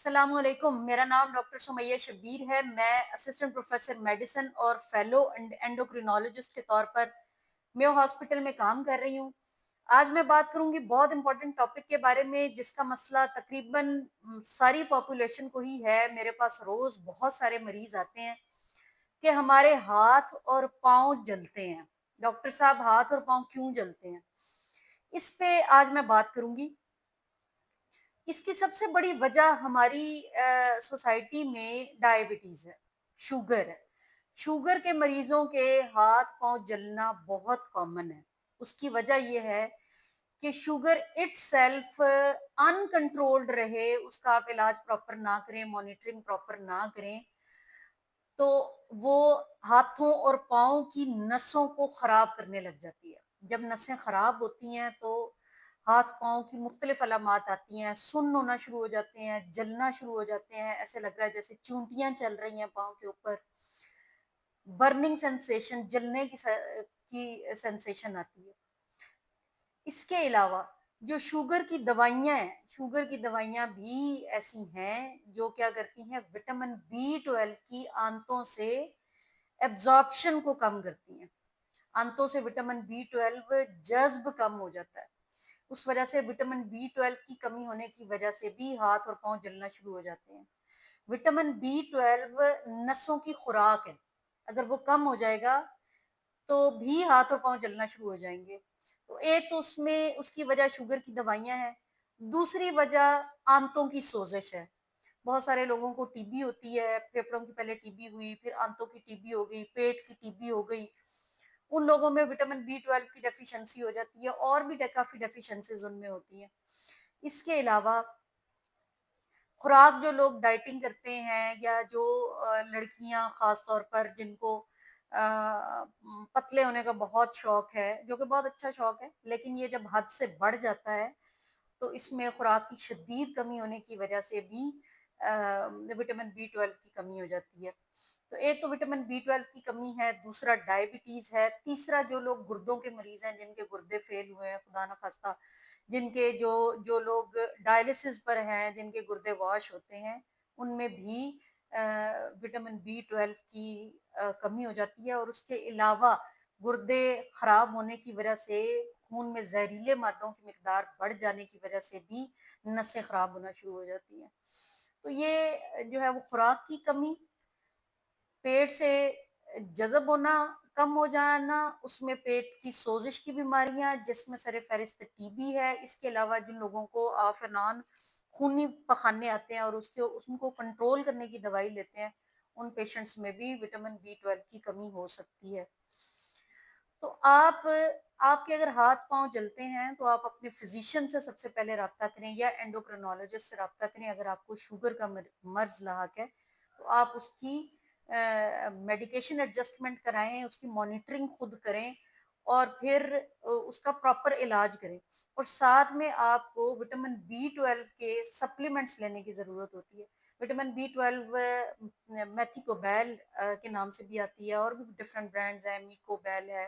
अस्सलाम वालेकुम। मेरा नाम डॉक्टर सुमैया शब्बीर है। मैं असिस्टेंट प्रोफेसर मेडिसिन और फेलो एंडोक्रिनोलॉजिस्ट के तौर पर मेयो हॉस्पिटल में काम कर रही हूँ। आज मैं बात करूंगी बहुत इंपॉर्टेंट टॉपिक के बारे में, जिसका मसला तकरीबन सारी पॉपुलेशन को ही है। मेरे पास रोज बहुत सारे मरीज आते हैं कि हमारे हाथ और पाँव जलते हैं। डॉक्टर साहब, हाथ और पाँव क्यों जलते हैं? इस पे आज मैं बात करूंगी। इसकी सबसे बड़ी वजह हमारी सोसाइटी में डायबिटीज है, शुगर है। शुगर के मरीजों के हाथ पांव जलना बहुत कॉमन है। उसकी वजह यह है कि शुगर इटसेल्फ अनकंट्रोल्ड रहे, उसका आप इलाज प्रॉपर ना करें, मॉनिटरिंग प्रॉपर ना करें, तो वो हाथों और पाँव की नसों को खराब करने लग जाती है। जब नसें खराब होती हैं तो हाथ पाँव की मुख्तलिफ अलामात आती हैं, सुन्न होना शुरू हो जाते हैं, जलना शुरू हो जाते हैं, ऐसे लग रहा है जैसे चूंटियां चल रही हैं पाँव के ऊपर, बर्निंग सेंसेशन, जलने की सेंसेशन आती है। इसके अलावा जो शुगर की दवाइयाँ हैं, शुगर की दवाइयाँ भी ऐसी हैं जो क्या करती हैं, विटामिन बी 12 की आंतों से एब्जॉर्प्शन को कम करती हैं। आंतों से विटामिन बी 12 जज्ब कम हो जाता है। उस वजह से विटामिन बी 12 की कमी होने की वजह से भी हाथ और पाँव जलना शुरू हो जाते हैं। विटामिन बी 12 नसों की खुराक है। अगर वो कम हो जाएगा तो भी हाथ और पाँव जलना शुरू हो जाएंगे। तो एक तो उसमें उसकी वजह शुगर की दवाइयाँ हैं। दूसरी वजह आंतों की सोजिश है। बहुत सारे लोगों को टीबी होती है, फेफड़ों की पहले टीबी हुई, फिर आंतों की टीबी हो गई, पेट की टीबी हो गई। उन लोगों में विटामिन बी 12 की डेफिशिएंसी हो जाती है, और भी काफी डेफिशिएंसीज उनमें होती हैं। इसके अलावा खुराक, जो लोग डाइटिंग करते हैं या जो लड़कियां खास तौर पर जिनको पतले होने का बहुत शौक है, जो कि बहुत अच्छा शौक है, लेकिन ये जब हद से बढ़ जाता है तो इसमें खुराक की शदीद कमी होने की वजह से भी विटामिन बी 12 की कमी हो जाती है। तो एक तो विटामिन बी 12 की कमी है, दूसरा डायबिटीज है, तीसरा जो लोग गुर्दों के मरीज हैं, जिनके गुर्दे फेल हुए हैं, खुदा न खास्ता, जिनके जो जो लोग डायलिसिस पर हैं, जिनके गुर्दे वॉश होते हैं, उनमें भी विटामिन बी 12 की कमी हो जाती है। और उसके अलावा गुर्दे खराब होने की वजह से खून में जहरीले मादों की मिकदार बढ़ जाने की वजह से भी नसें खराब होना शुरू हो जाती हैं। तो ये जो है वो खुराक की कमी, पेट से जज़ब होना, कम हो जाना, उसमें पेट की सोजिश की बीमारियां जिसमें सर फहरिस्त टीबी है। इसके अलावा जिन लोगों को ऑफ एंड ऑन खूनी पखाने आते हैं और उसके उनको कंट्रोल करने की दवाई लेते हैं, उन पेशेंट्स में भी विटामिन बी 12 की कमी हो सकती है। तो आपके अगर हाथ पांव जलते हैं तो आप अपने फिजिशियन से सबसे पहले रब्ता करें या एंडोक्रिनोलॉजिस्ट से रब्ता करें। अगर आपको शुगर का मर्ज लाक है तो आप उसकी मेडिकेशन एडजस्टमेंट कराएं, उसकी मॉनिटरिंग खुद करें, और फिर उसका प्रॉपर इलाज करें। और साथ में आपको विटामिन बी 12 के सप्लीमेंट्स लेने की ज़रूरत होती है। विटामिन बी 12 मेथिकोबैल के नाम से भी आती है, और भी डिफरेंट ब्रांड्स हैं, मीकोबैल है।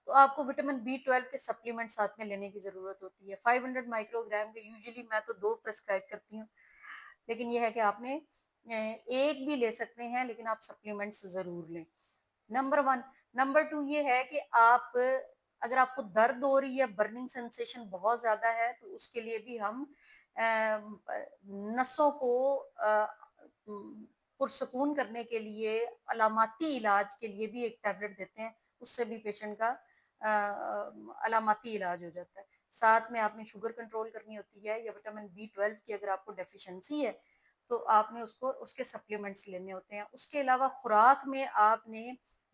तो आपको विटामिन बी 12 के सप्लीमेंट साथ में लेने की जरूरत होती है। 500 माइक्रोग्राम के यूजुअली मैं तो 2 प्रेस्क्राइब करती हूँ, लेकिन यह है कि आपने एक भी ले सकते हैं, लेकिन आप सप्लीमेंट्स जरूर लें। नंबर 1। नंबर 2 ये है कि आप, अगर आपको दर्द हो रही है, बर्निंग सेंसेशन बहुत ज्यादा है, तो उसके लिए भी हम नसों को पुरसकून करने के लिए, अलामाती इलाज के लिए भी एक टैबलेट देते हैं। उससे भी पेशेंट का अलामाती इलाज हो जाता है। साथ में आपने शुगर कंट्रोल करनी होती है, या विटामिन बी 12 की अगर आपको डेफिशिएंसी है तो आपने उसको उसके सप्लीमेंट्स लेने होते हैं। उसके अलावा खुराक में आपने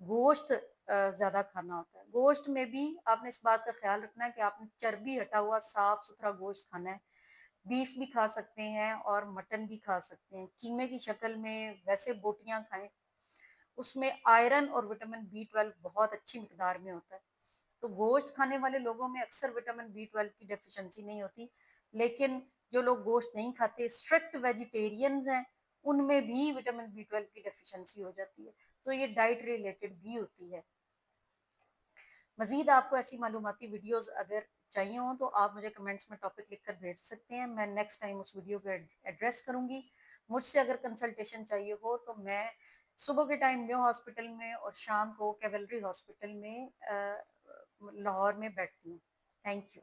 गोश्त ज्यादा खाना होता है। गोश्त में भी आपने इस बात का ख्याल रखना है कि आपने चर्बी हटा हुआ साफ सुथरा गोश्त खाना है। बीफ भी खा सकते हैं और मटन भी खा सकते हैं, कीमे की शक्ल में, वैसे बोटियां खाएं। उसमें आयरन और विटामिन बी 12 बहुत अच्छी मिकदार में होता है। तो गोश्त खाने वाले लोगों में अक्सर विटामिन बी 12 की डेफिशिएंसी नहीं होती, लेकिन जो लोग गोश्त नहीं खाते, स्ट्रिक्ट वेजिटेरियंस हैं, उनमें भी विटामिन बी 12 की डेफिशिएंसी हो जाती है। तो ये डाइट रिलेटेड भी होती है। मजीद आपको ऐसी मालूमाती वीडियोस अगर چاہیے ہوں تو آپ مجھے کمنٹس میں ٹاپک لکھ کر بھیج سکتے ہیں. میں نیکسٹ ٹائم اس ویڈیو کو ایڈریس کروں گی. مجھ سے اگر کنسلٹیشن چاہیے ہو تو میں صبح کے ٹائم میو ہاسپٹل میں اور شام کو کیولری ہاسپٹل میں لاہور میں بیٹھتی ہوں. Thank you.